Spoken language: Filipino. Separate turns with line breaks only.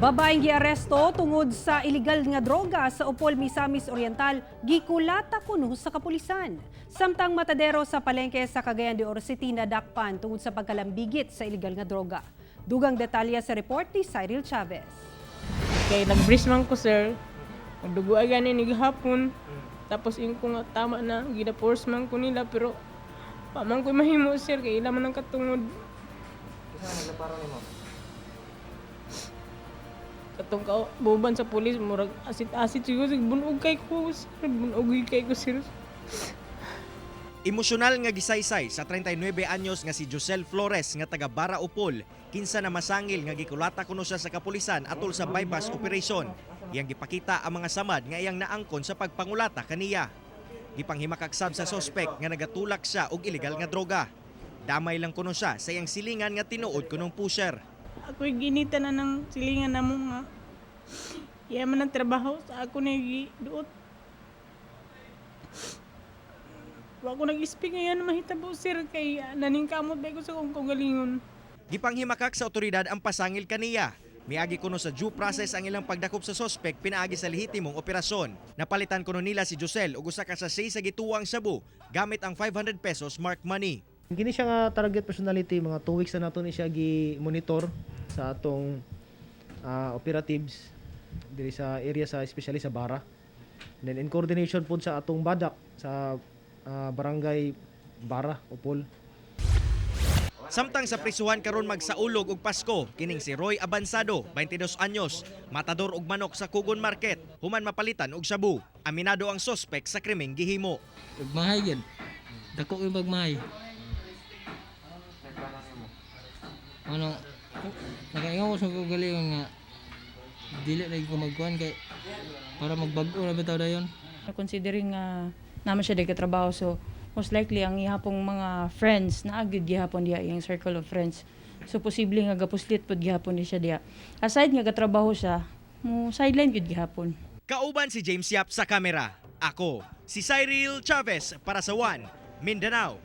Babaeng giaresto tungod sa iligal nga droga sa Opol, Misamis Oriental, gikulata kuno sa kapulisan. Samtang matadero sa palengke sa Cagayan de Oro City nadakpan tungod sa pagkalambigit sa iligal nga droga. Dugang detalye sa report ni Cyril Chavez.
Kay nag-brace man ko, sir. Magdugo agad ni gihapon. Tapos yung ko nga tama na, gina-force man ko nila, pero pamang ko mahimo, sir, kay ila man ang katungod.
Kasi naglaparo ni mo?
Katong buban sa pulis, murag asit-asit siguro, bunog kay ko, sir. Bunog kay ko, sir.
Emosyonal nga gisaysay sa 39 anyos nga si Josel Flores nga taga Bara Opol, kinsa na masangil nga gikulata kuno siya sa kapulisan atol sa bypass operation. Iyang gipakita ang mga samad nga iyang naangkon sa pagpangulata kaniya. Gipanghimakak-sab sa sospek nga nagatulak siya og illegal nga droga. Damay lang kuno siya sa iyang silingan nga tinuod kunong pusher.
Ako'y ginita na ng silingan na mo nga. Yaman ang trabaho sa ako na giduot. Ako nag-speak ngayon mahitabo, sir, kay naningkamot ba ko sa kong galingon.
Gipanghimakak sa otoridad ang pasangil kaniya. Miagi kuno sa due process ang ilang pagdakop sa sospek pinaagi sa lehitimong operasyon. Napalitan kuno nila si Josel og usa ka sachet sa gituwang shabu gamit ang 500 pesos mark money.
Kini siya nga target personality, mga 2 weeks na nato ni siya gi-monitor sa atong operatives diri sa area sa especially sa Bara. And then in coordination po sa atong badak sa barangay Bara, Opol.
Samtang sa prisuhan karon magsaulog og Pasko, kining si Roy Abansado, 22 anyos, matador og manok sa Kugon Market, human mapalitan og shabu. Aminado ang sospek sa krimeng gihimo.
Magmahay yan. Dako yung magmahay. Ano, nakaingaw ko sa kagalingon nga dili na ko magkuhan kay para magbago na bitaw dayon.
Considering naman siya nagkatrabaho, so most likely ang ihapong mga friends na agad gihapon diya yung circle of friends. So posible nga gapuslit pod gihapon di siya diya. Aside nga gatrabaho siya, mo sideline gud gihapon.
Kauban si James Yap sa kamera. Ako, si Cyril Chavez para sa One Mindanao.